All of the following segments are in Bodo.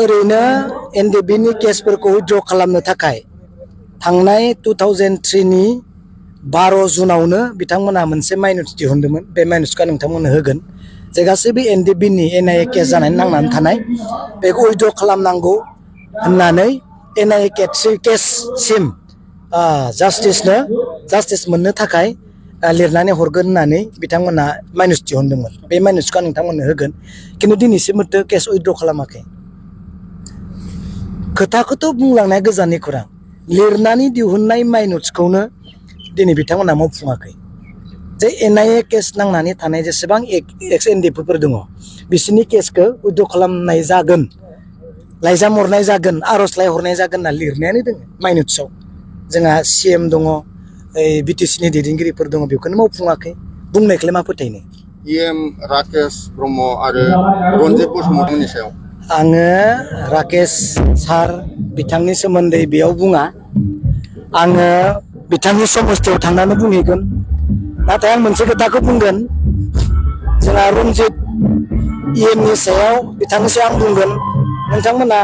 ओरैनो एनडिबिनि केसफोरखौ उइथड्र खालामनो थाखाय थांनाय 2003 नि 12 जुनावनो बिथांमोना मोनसे माइनस दिहुनदोंमोन। बे माइनसखौ नोंथांमोननो होगोन जे गासैबो एनडिबिनि एनआइए केस जानानै नांनानै थानाय बेखौ उइथड्र खालामनांगौ होननानै एनआइए केससिम जास्टिस मोननो थाखाय लिरनानै हरगोन होननानै बिथांमोना माइनस दिहुनदोंमोन। बे माइनसखौ नोंथांमोननो होगोन, खिन्थु दिनैसिमबो केस उइथड्र खालामाखै। खोथाखौथ' बुंलांनाय गोजाननि खौरां, लिरनानै दिहुननाय माइनसखौनो दिनै बिथांमोना मावफुङाखै। जे एनआइए केस नांनानै थानाय जेसेबां एक्स एनडिएफअफोर दङ बिसोरनि केसखौ उइथड्र खालामनाय जागोन, लाइजाम हरनाय जागोन, आर'जलाइ हरनाय जागोन होनना लिरनायानो दङ माइनसआव। जोंहा सिएम दङ, बिटिसिनि दैदेनगिरिफोर दङ, बेखौनो मावफुङाखै। बुंनायखौलाय मा फोथायनो। इएम राकेश ब्रह्म आरो रन्जित बसुमतारिनि सायाव आङो राकेश सार बिथांनि सोमोन्दै बेयाव बुङा। आङो बिथांनि समस्थियाव थांनानै बुंहैगोन। नाथाय आं मोनसे खोथाखौ बुंगोन, जोंहा रन्जित इएमनि सायाव बिथांनि सायाव आं बुंगोन, नोंथांमोना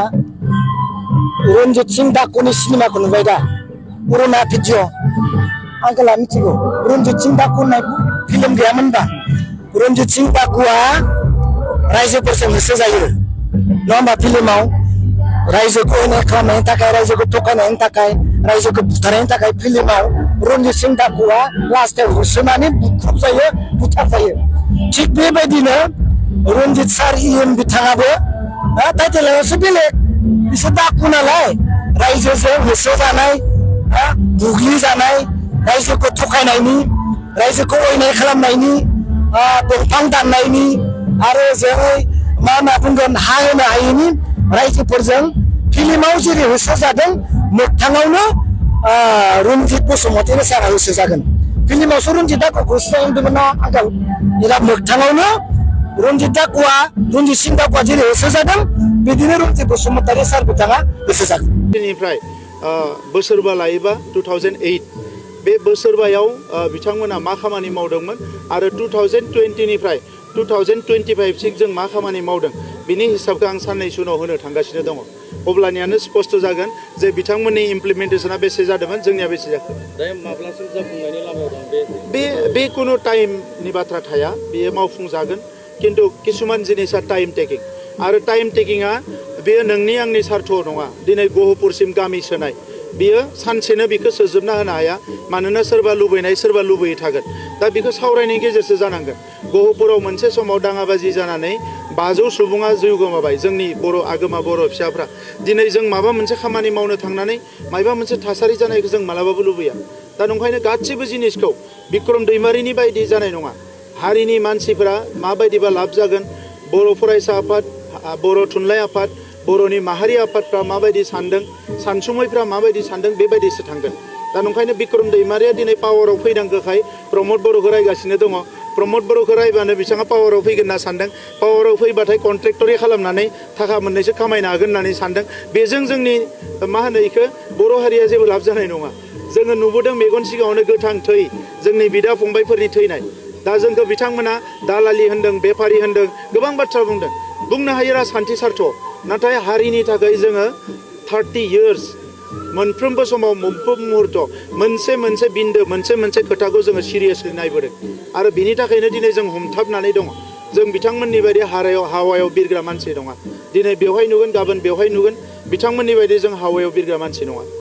रन्जित सिं डाकुनि सिनेमाखौ नुबाय दा? पुरुना भिडिअ आंखौला मिथिगौ। रन्जित सिं डाकु होननाय फिल्म गैयामोनबा? रन्जित सिं डाकुआ रायजोफोरजों होसो जायो, नङा होमबा? फिल्माव रायजोखौ अयनाय खालामनायनि थाखाय, रायजोखौ थगायनायनि थाखाय, रायजोखौ बुथारनायनि थाखाय फिल्माव रन्जित सिं डाकुआ लास्टाव होसोनानै बुख्रुब जायो, बुथार जायो। थिग बेबायदिनो रन्जित सार इएम बिथाङाबो टाइटेलावसो बेलेग, बिसोर डाकु नालाय रायजोजों होसो जानाय, बुग्लि जानाय, रायजोखौ थगायनायनि, रायजोखौ अयनाय खालामनायनि, दंफां दाननायनि आरो जेरै मा होनना बुंगोन हा होनो हायैनि रायजोफोरजों फिल्माव जेरै होसो जादों मोगथाङावनो रन्जित बसुमतारी सारा होसो जागोन। फिल्मावसो रन्जित डाकुखौ होसो जादोंमोन ना आगोल, एबा मोगथाङावनो रन्जित सिं डाकुआ जेरै होसो जादों बिदिनो रन्जित बसुमतारी सार बिथाङा होसो जागोन। बेनिफ्राय बोसोरबा लायोबा 2008 बे बोसोरबायाव बिथांमोना मा खामानि मावदोंमोन आरो 2020 निफ्राय 2025 सिम जों मा खामानि मावदों बिनि हिसाबखौ आं साननैसो उनाव होनो थांगासिनो दङ। अब्लानियानो स्पष्ट जागोन जे बिथांमोननि इमप्लिमेन्टेसना बेसे जादोंमोन, जोंनिया बेसे जाखो। माब्लासिम जाफुंनायनि लामायाव दं बे कुनु टाइमनि बाथ्रा थाया, बेयो मावफुंजागोन, खिन्थु किसुमान जिनिसा टाइम टेकिं। आरो टाइम टेकिंआ बेयो नोंनि आंनि सार्थ नङा। दिनै गहपुरसिम गामि सोनाय बियो सानसेनो बेखौ सोजोबना होनो हाया, मानोना सोरबा लुबैनाय सोरबा लुबैयै थागोन। दा बेखौ सावरायनायनि गेजेरजों जानांगोन। गहपुराव मोनसे समाव दाङाबाजि जानानै 500 सुबुङा जिउ गोमाबाय, जोंनि बर' आगोमा बर' फिसाफ्रा। दिनै जों माबा मोनसे खामानि मावनो थांनानै माबा मोनसे थासारि जानायखौ जों मालाबाबो लुबैया। दा नंखायनो गासिबो जिनिसखौ बिक्रम दैमारिनि बायदि जानाय नङा। हारिनि मानसिफोरा माबायदिबा लाब जागोन, बर' फरायसा आफाद, बर' थुनलाइ आफाद, बर'नि माहारि आफादफ्रा माबायदि सानदों, सानसुमैफ्रा माबायदि सानदों, बेबायदिसो थांगोन। दा नंखायनो बिक्रम दैमारिया दिनै पावाराव फैनांगौखाय प्रमद बर'खौ रायगासिनो दङ। प्रमद बर'खौ रायबानो बिथाङा पावाराव फैगोन होनना सानदों। पावाराव फैबाथाय कन्ट्रेक्टरि खालामनानै थाखा मोननैसो खामायनो हागोन होननानै सानदों। बेजों जोंनि मा होनो बेखौ बर' हारिया जेबो लाब जानाय नङा। जोङो नुबोदों मेगन सिगाङावनो गोथां थै, जोंनि बिदा फंबायफोरनि थैनाय। दा जोंखौ बिथांमोना दालालि होनदों, बेफारि होनदों, गोबां बाथ्रा बुंदों। बुंनो हायो राजखान्थि सार्थ, नाथाय हारिनि थाखाय जोङो 30 इयार्स मोनफ्रोमबो समाव मोनफ्रोम मुहुर्त मोनसे बिन्दो, मोनसे खोथाखौ जोङो सिरियासलि नायबोदों। आरो बिनि थाखायनो दिनै जों हमथाबनानै दङ। जों बिथांमोननि बायदि हावायाव बिरग्रा मानसि नङा। दिनै बेवहाय नुगोन, गाबोन बेवहाय नुगोन। बिथांमोननि बायदि जों हावायाव बिरग्रा मानसि नङा।